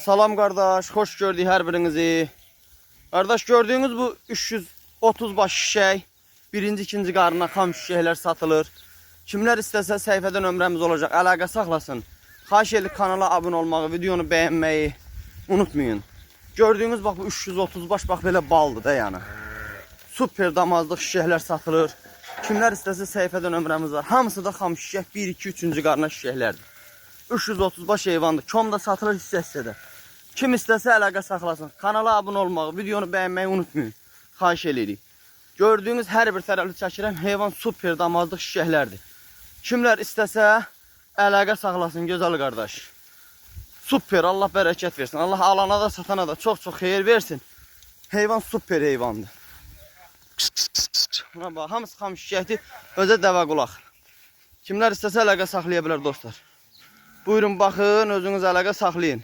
Salam kardeş, hoş gördük her birinizi. Kardeş gördüğünüz bu 330 baş şişək, birinci, ikinci qarına xam şişəklər satılır. Kimler istəsə səhifədə nömrəmiz olacaq, əlaqə saxlasın. Xahiş edirəm kanala abunə olmağı, videonu bəyənməyi unutmayın. Gördüğünüz bax bu 330 baş bax belə baldır da yəni. Super damazlıq şişəklər satılır. Kimler istəsə səhifədə nömrəmiz var. Hamısı da xam şişək 1, 2, 3-cü qarına şişəklərdir. 330 baş heyvandır. Komda satılır hissədə. Kim istəsə əlaqə saxlasın. Kanala abunə olmağı, videonu bəyənməyi unutmayın. Xahiş edirik. Gördüğünüz hər bir tərəfli çəkirəm. Heyvan super damazlıq şişəklərdir. Kimlər istəsə əlaqə saxlasın gözəl qardaş. Super, Allah bərəkət versin. Allah alana da satana da çox xeyir versin. Heyvan super heyvandır. Buna bax, hamısı xam şişəkdir. Özə dəvə qulaq. Kimlər istəsə əlaqə saxlaya bilər dostlar. Buyurun baxın, özünüz əlaqə saxlayın.